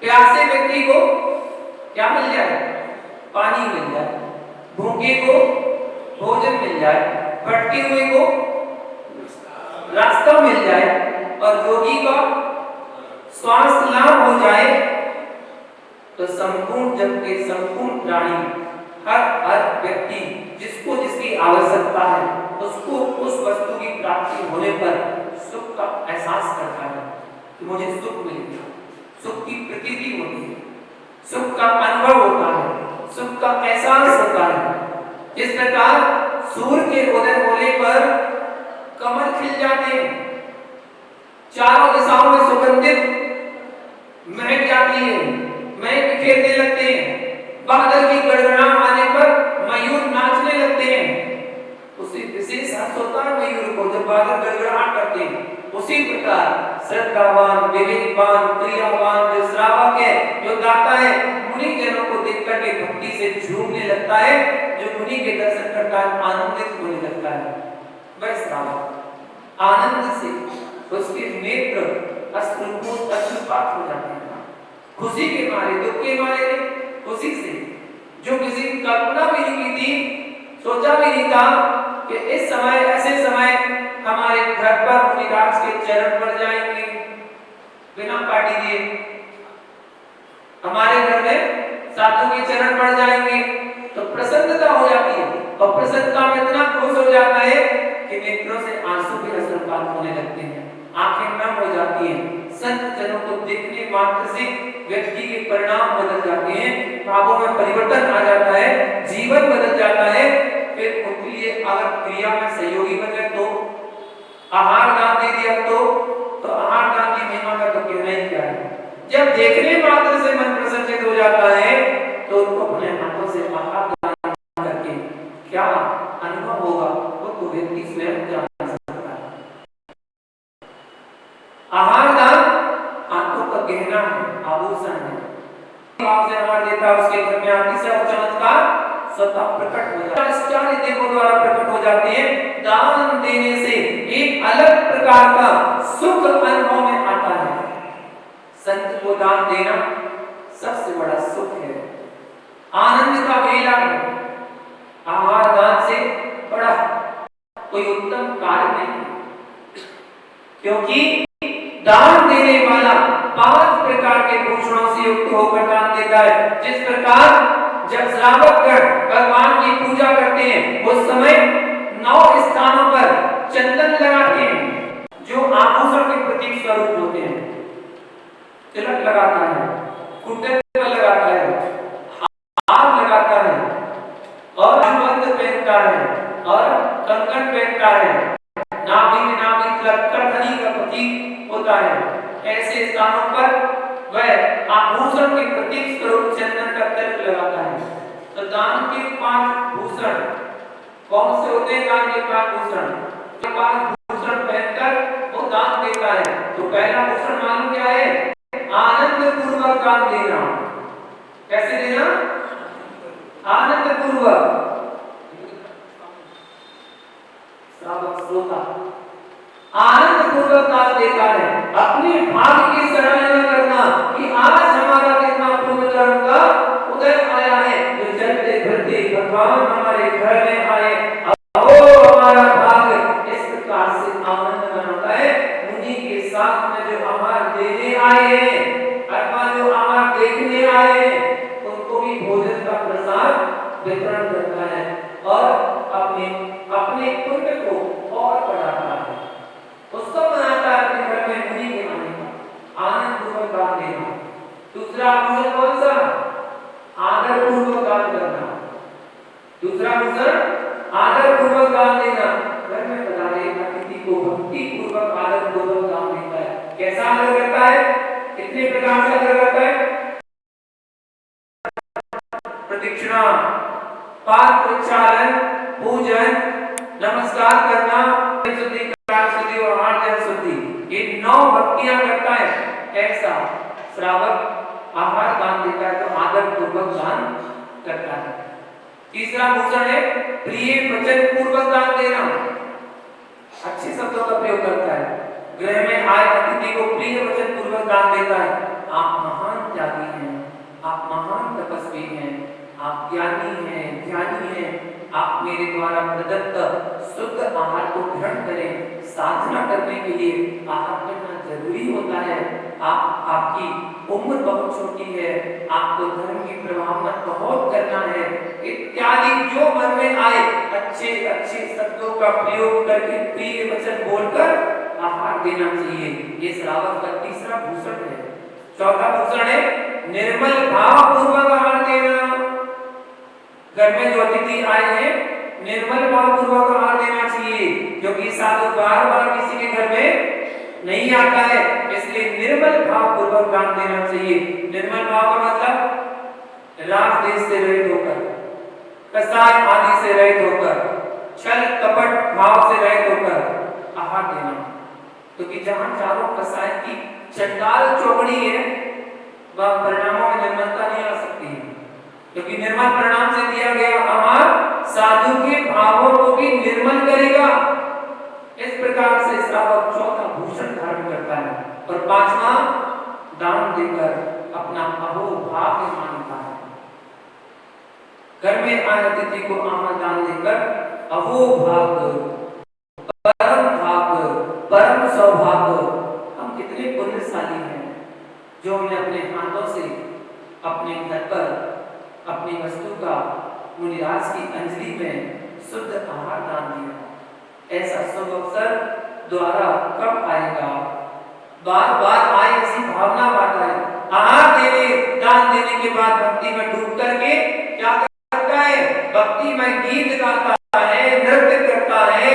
प्यासे व्यक्ति को क्या मिल जाए? पानी मिल जाए, भूखे को भोजन मिल जाए, भटके हुए को रास्ता मिल जाए और रोगी का स्वास्थ्य लाभ हो जाए, तो संपूर्ण जग के संपूर्ण प्राणी, हर व्यक्ति जिसको जिसकी आवश्यकता है उसको उस वस्तु की प्राप्ति होने पर सुख का एहसास करता है कि मुझे सुख मिल गया, सुख की प्रतीति होती है, सुख का अनुभव होता है, सुख का एहसास होता है। इस प्रकार सूर्य के उदय होने पर कमल खिल जाते हैं, चारों दिशाओं में सुगंधित महक जाती है, महक बिखेरने लगते हैं, बादल की गड़गड़ाहट आने पर मयूर नाचने लगते हैं। उसी विशेष अर्थ होता है मयूर को जब बादल गड़गड़ाहट करते हैं। उसी प्रकार श्रद्धावान, विवेकवान, क्रियावान जो श्रावक है, जो दाता है, मुनि जनों को देख करके भक्ति से झूमने लगता है, जो मुनि के दर्शन करता है आनंदित होने लगता है। वह श्रावक आनंद से उसके नेत्र अश्रुपात हो जाते हैं, खुशी के मारे, दुख के मारे नहीं, खुशी से, जो किसी कल्पना भी नहीं की थी, सोचा भी नहीं था कि इस समय, ऐसे समय हमारे घर पर मुनिराज के चरण पड़ जाएंगे बिना पार्टी दिए, हमारे घर में साधु के चरण पड़ जाएंगे, तो प्रसन्नता हो जाती है और प्रसन्नता में इतना खुश हो जाता है कि नेत्रों से आंसू भी अश्रुपात होने लगते हैं, आंखें नम हो जाती हैं। संत जनों को देखने मात्र से व्यक्ति के परिणाम बदल जाते हैं, भावों में परिवर्तन आ जाता है, जीवन बदल जाता है। फिर उनके लिए अगर क्रिया में सहयोगी बन गए तो, आहार दान दे दिया तो आहार दान की महिमा का तो कहना ही क्या है। जब देखने मात्र से मन प्रसन्नित हो जाता है तो उनको अपने हाथों से आहार दान करके क्या अनुभव होगा वो तो व्यक्ति स्वयं जान सकता है। आहार दान आंखों का गहना है, आभूषण है, भाव से आहार देता है, उसके घर में अतिशय चमत्कार स्वतः प्रकट हो जाता है, चार देवों द्वारा प्रकट हो जाते हैं। दान देने से एक अलग प्रकार का सुख अनुभव में आता है। संत को दान देना सबसे बड़ा सुख है, आनंद का मेला है। आहार दान से बड़ा कोई उत्तम कार्य नहीं, क्योंकि दान देने वाला 5 प्रकार के भूषणों से युक्त होकर दान देता है। जिस प्रकार जब श्रावकगण भगवान की पूजा करते हैं उस समय 9 स्थानों पर चंदन लगाते हैं, जो आभूषण के प्रतीक स्वरूप होते हैं। तिलक लगाता है, कुंडल लगाता है, हार लगाता है और बंद पहनता है और कंकण पहनता है, नाभि में नाभि तिलक करधनी का प्रतीक होता है। ऐसे स्थानों पर वह आभूषण के प्रतीक स्वरूप चंदन का तिलक लगाता है। तो दान के 5 भूषण कौन से होते हैं? दान के 5 भूषण, 5 भूषण पहनकर वो दान देता है। तो पहला भूषण मालूम क्या है? आनंद पूर्वक दान देना। कैसे देना? आनंद पूर्वक। श्रावक श्रोता आनंद पूर्वक दान देता है, अपने भाग्य की सराहना करना कि आज हमारा कितना पूर्ण कर्म का उदय आया है, जो जलते भरते भगवान हमारे घर में आए, अब हमारा भाग्य। इस प्रकार से आनंद मनाता है। मुनि के साथ में जो आहार देने आए हैं अथवा जो आहार देखने आए हैं, उनको भी भोजन का प्रसाद वितरण करता है और अपने पुण्य को और बढ़ाता है, उसको मनाता है अपने घर में मुनि के आने का। आनंद पूर्वक दान देना। दूसरा भूषण कौन सा? आदर पूर्वक दान करना। दूसरा भूषण आदर पूर्वक दान देना। घर में पधारे अतिथि को भक्ति पूर्वक आदर पूर्वक दान देता है। कैसा आदर करता है? कितने प्रकार से आदर करता है? प्रदक्षिणा, पाद प्रक्षालन, पूजन, नमस्कार करना, शुद्धि और आर्जन शुद्धि, ये 9 भक्तियां करता है। ऐसा श्रावक आहार दान देता है तो आदर पूर्वक दान करता है। तीसरा भूषण है प्रिय वचन पूर्वक दान देना। अच्छे शब्दों का प्रयोग करता है। गृह में आए अतिथि को प्रिय वचन पूर्वक दान देता है। आप महान त्यागी हैं, आप महान तपस्वी हैं, आप ज्ञानी हैं, ध्यानी हैं, आप मेरे द्वारा प्रदत्त शुद्ध आहार को ग्रहण करें। साधना करने के लिए आहार करना जरूरी होता है। आपकी उम्र बहुत छोटी है, आपको धर्म की प्रभावना बहुत करना है, इत्यादि जो मन में आए अच्छे अच्छे शब्दों का प्रयोग करके प्रिय वचन बोलकर आहार देना चाहिए। ये श्रावक का तीसरा भूषण है। चौथा भूषण है निर्मल भाव पूर्वक आहार देना। घर में जो अतिथि आए हैं निर्मल भाव पूर्वक आहार देना चाहिए, क्योंकि साधु बार बार किसी के घर में नहीं आता है, इसलिए निर्मल भाव पूर्वक दान देना चाहिए। निर्मल भाव का मतलब राग देश से रहित होकर, कसाय आदि से रहित होकर, छल कपट भाव से रहित होकर आहार देना। क्योंकि जहां चारों कसाय की चंडाल चौकड़ी है, वह परिणामों में निर्मलता नहीं आ सकती है, क्योंकि निर्मल परिणाम से दिया गया आहार साधु के भावों को भी निर्मल करेगा। इस प्रकार से श्रावक चौथा भूषण धारण करता है। और पांचवा दान देकर अपना अहोभाग्य मानता है। घर में आए अतिथि को आहार दान देकर अहोभाग्य, परम भाग्य, परम सौभाग्य, हम कितने पुण्यशाली हैं जो हमने अपने हाथों से अपने घर पर अपनी वस्तु का मुनिराज की अंजलि में शुद्ध आहार दान दिया। ऐसा शुभ अवसर द्वारा कब आएगा? बार बार आए ऐसी भावना आता है। आहार देने दान देने के बाद भक्ति में डूब करके क्या करता है? भक्ति में गीत गाता है, नृत्य करता है,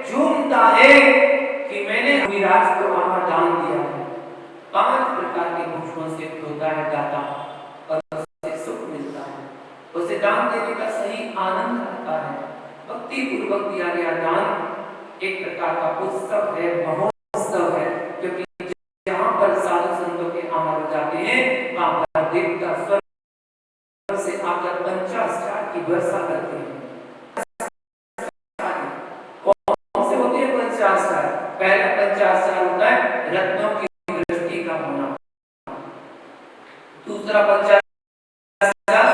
झूमता है कि मैंने मुनिराज को आहार दान दिया है। 5 प्रकार के भूषणों से होता है दाता और उसे सुख मिलता है, उसे दान देने का सही आनंद आता है। भक्ति पूर्वक दिया गया दान एक प्रकार का उत्सव है, महोत्सव है, क्योंकि जहां पर साधु संतों के आहार हो जाते हैं वहां पर देवता स्वर्ग से आकर पंचाचार की वर्षा करते हैं। कौन से होते हैं पंचाचार? पहला पंचाचार होता है रत्नों की दृष्टि का होना, दूसरा पंचाचार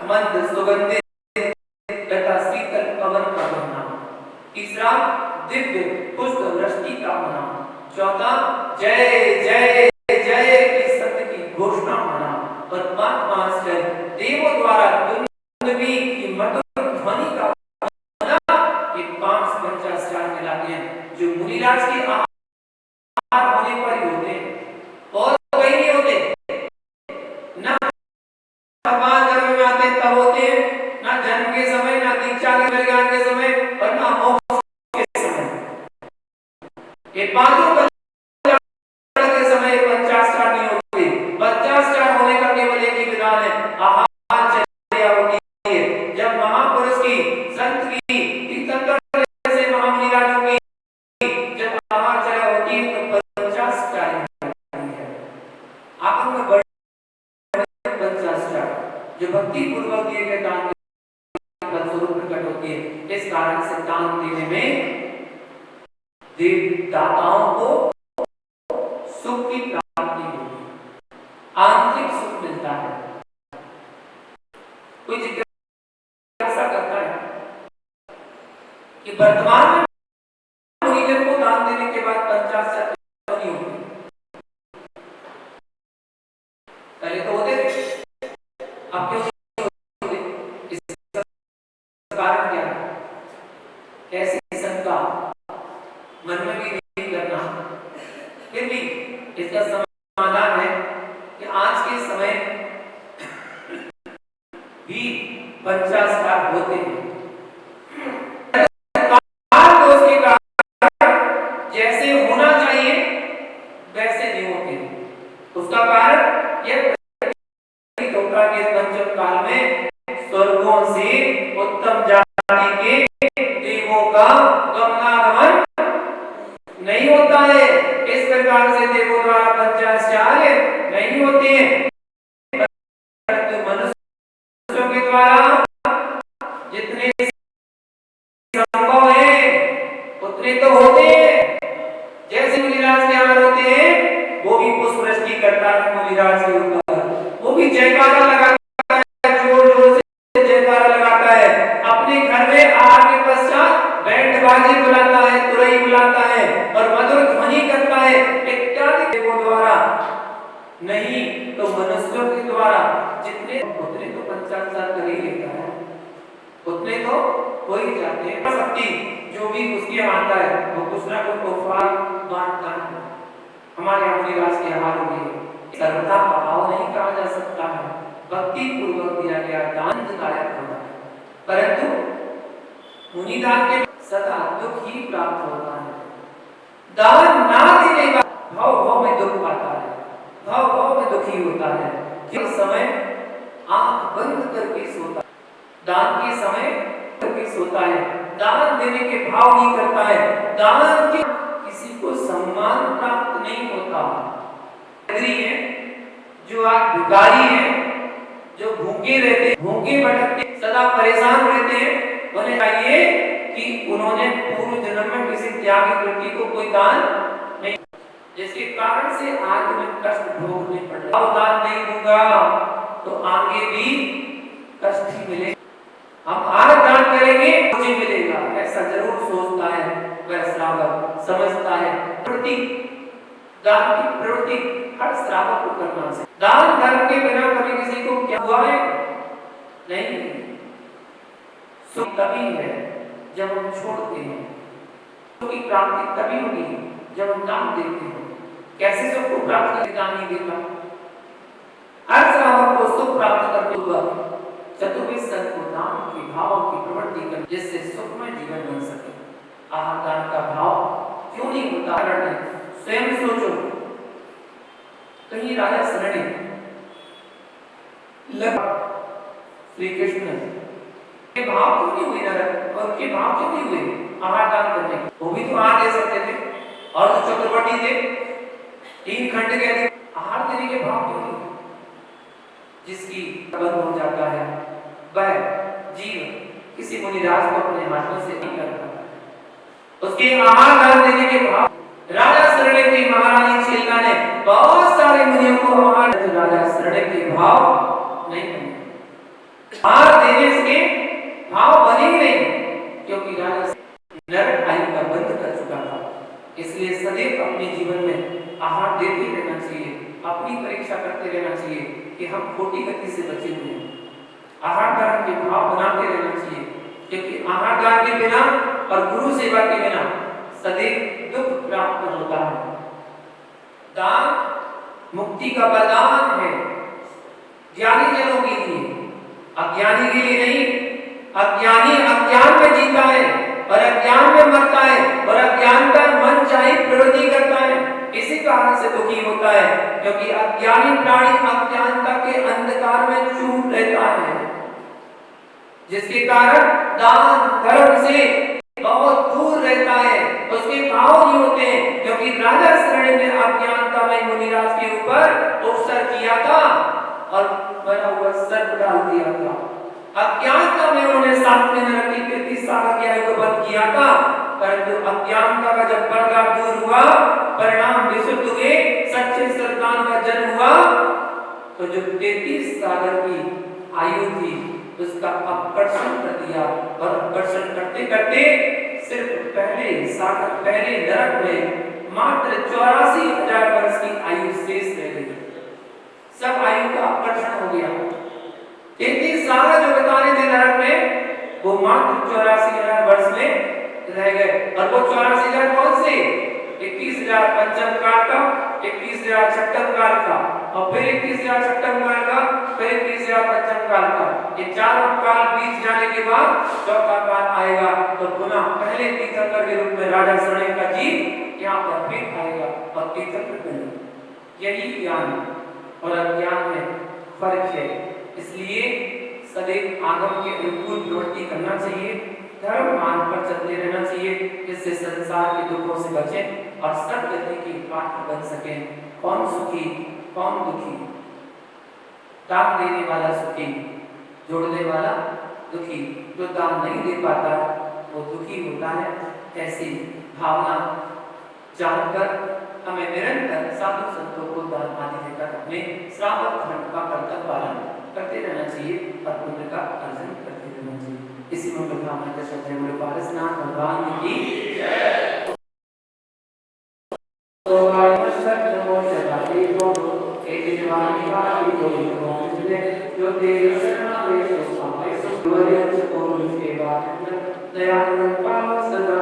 मंद सुगंधित तथा शीतल पवन का होना, तीसरा दिव्य पुष्प वृष्टि का होना, चौथा जय जय जय के सत्य की घोषणा होना, और पांचवां देवों द्वारा दुंदुभी की मधुर ध्वनि का होना। ये 5 पंचाचार मिलाते हैं जो मुनिराज के आहार होने पर ही होते हैं और कहीं नहीं होते। ना भगवान जन्म में आते तब होते हैं, ना जन्म के समय, ना दीक्षा के बलिदान के समय, और ना मोक्ष के समय। ये पांचों कल्याण के समय 50 नहीं होते। 50 होने का केवल एक ही विधान है, आहार चर्या होती है। जब महापुरुष की, संत की, तीर्थंकर जैसे महामुनिराजों की जब आहार चर्या होती है तो 50 होती है। आप में बड़े 50 जो भक्ति पूर्वक दिए गए दान के फलस्वरूप प्रकट होती है। इस कारण से दान देने में देवदाताओं को सुख की प्राप्ति होती है, आंतरिक सुख मिलता है। कोई जिज्ञासा करता है कि वर्तमान में मुनिजन को दान देने के बाद 50 नहीं होते, पहले तो होते थे, अब क्यों होते? इसका कारण क्या है? कैसी शंका मन में भी नहीं करना। फिर भी इसका समाधान है कि आज के समय भी 50 होते हैं। जैसे होना चाहिए वैसे नहीं होते। उसका कारण यह होता है कि पंचम काल में स्वर्गों से उत्तम जाति के देवों का गमनागमन नहीं होता है। इस प्रकार से देवों द्वारा 50 नहीं होते हैं, परंतु मनुष्यों के द्वारा जितने संभव है उतने तो होते हैं। जैसे मुनिराज के आहार होते हैं वो भी पुष्प वृष्टि करता है मुनिराज के ऊपर, वो भी जयकारा लगाता है जोर जोर से। जयकारा लगाता है, अपने घर में आहार के पश्चात बैंड बाजे बुलाता है, तुरई बुलाता है और मधुर ध्वनि करता है इत्यादि देवों द्वारा नहीं तो मनुष्यों के द्वारा जितने उतने तो 50 साल कर ही लेता है, उतने तो हो ही जाते हैं। शक्ति जो भी उसके आता है वो कुछ ना कुछ उपहार बांटता है। हमारे यहाँ मुनिराज के हाल हो गए सर्वथा अभाव नहीं कहा जा सकता है, भक्ति पूर्वक दिया गया दान दायक होता है, परंतु मुनिदान के सदा दुख ही प्राप्त होता है। दान ना देने का भाव भाव में दुख पाता है, भाव भाव में दुखी होता है। किस समय आंख बंद करके सोता है, दान के समय करके सोता है, दान देने के भाव नहीं करता है, दान के किसी को सम्मान प्राप्त नहीं होता। है जो आज भिखारी हैं, जो भूखे रहते हैं, भूखे भटकते सदा परेशान रहते हैं, उन्हें चाहिए कि उन्होंने पूर्व जन्म में किसी त्यागी व्यक्ति को कोई दान नहीं, जिसके कारण से आज उन्हें कष्ट भोगने पड़ रहा है। दान नहीं दूंगा तो आगे भी कष्ट ही मिलेगा, हम आज दान करेंगे मुझे मिलेगा, ऐसा जरूर सोचता है वह श्रावक, समझता है। प्रति दान की प्रवृत्ति हर श्रावक को करना चाहिए। दान धर्म के बिना कभी किसी को क्या हुआ है? नहीं। सुख तभी है जब हम छोड़ते हैं, सुख की प्राप्ति तभी होगी जब हम दान देते हैं। कैसे सुख को प्राप्त करके दान नहीं देता? हर श्रावक को सुख प्राप्त करते हुए चतुर्विध संत को दान के भाव की प्रवृत्ति कर, जिससे सुखमय जीवन बन सके। आहार दान का भाव क्यों नहीं होता? स्वयं सोचो, कहीं राजा शरणी श्री कृष्ण के भाव क्यों नहीं हुए नरक, और के भाव क्यों नहीं हुए आहार दान करने? वो भी तो आहार दे सकते थे, और तो चक्रवर्ती थे, 3 खंड के थे, आहार देने के भाव क्यों नहीं? जिसकी बंद हो जाता है वह जीव किसी मुनिराज को अपने हाथों से नहीं कर पाता। उसके आहार दान देने के भाव राजा शरण्य की महारानी छेलना ने बहुत सारे मुनियों को आहार, राजा शरण्य के भाव नहीं बने, आहार देने से भाव बने नहीं, क्योंकि राजा नरक आयु का बंद कर चुका था। इसलिए सदैव अपने जीवन में आहार देते रहना चाहिए, अपनी परीक्षा करते रहना चाहिए कि हम खोटी गति से बचे हुए हैं। आहार दान के भाव बनाते रहना चाहिए, क्योंकि आहार दान के बिना और गुरु सेवा के बिना सदैव दुख प्राप्त होता है। दान मुक्ति का वरदान है, ज्ञानी जनों के लिए, अज्ञानी के लिए नहीं। अज्ञानी अज्ञान में जीता है और अज्ञान में मरता है और अज्ञान का मन चाहे प्रवृत्ति करता है, इसी कारण से दुखी होता है, क्योंकि अज्ञानी प्राणी अज्ञानता के अंधकार में चूर रहता है, जिसके कारण दान धर्म से बहुत दूर रहता है, उसके भाव नहीं होते हैं। क्योंकि राजा शरण्य ने अज्ञानता में मुनिराज के ऊपर उपसर किया था और बना हुआ सर्प डाल दिया था। अज्ञानता में उन्होंने 7वें नरक की 33 साल की आयु को बंद किया था, परंतु अज्ञानता का जब पर्दा दूर हुआ, परिणाम विशुद्ध हुए, सच्चे संतान का जन्म हुआ, तो जो 33 साल की आयु थी उसका आकर्षण कर दिया, और आकर्षण करते करते सिर्फ पहले नरक में मात्र 84,000 वर्ष की आयु शेष रह गई। सब आयु का आकर्षण हो गया। 33 साल जो बिताने थे नरक में, वो मात्र 84,000 वर्ष में रह गए। और वो 84,000 कौन से? 21,000 पंचम काल का, 21,000 छठम काल का, और फिर 21,000 छठम काल का, फिर 21,000 पंचम काल का। ये चारों काल बीत जाने के बाद चौथा काल आएगा, तो पुनः पहले तीर्थंकर के रूप में राजा शरण्य का जीव यहाँ पर फिर आएगा और तीर्थंकर बनेगा। यही ज्ञान और अज्ञान में फर्क है। इसलिए सदैव आगम के अनुकूल प्रवृत्ति करना चाहिए, धर्म मार्ग पर चलते रहना चाहिए, जिससे संसार के दुखों से बचें और सद्गति की पात्र बन सकें। कौन सुखी कौन दुखी? दान देने वाला सुखी, जोड़ने वाला दुखी। जो दान नहीं दे पाता वो दुखी होता है। ऐसी भावना जानकर हमें निरंतर साधु संतों को दान आदि देकर अपने श्रावक धर्म का कर्तव्य पालन करते रहना चाहिए और पुण्य का अर्जन इसी में कामना कर सकते हैं। बोले पारसनाथ भगवान की तो नमो जगाते बोलो एक जवानी वाली बोली बोले जो तेरे शरण में सो पाए सो दुर्यंत को उनके बाद दयाल पाव सदा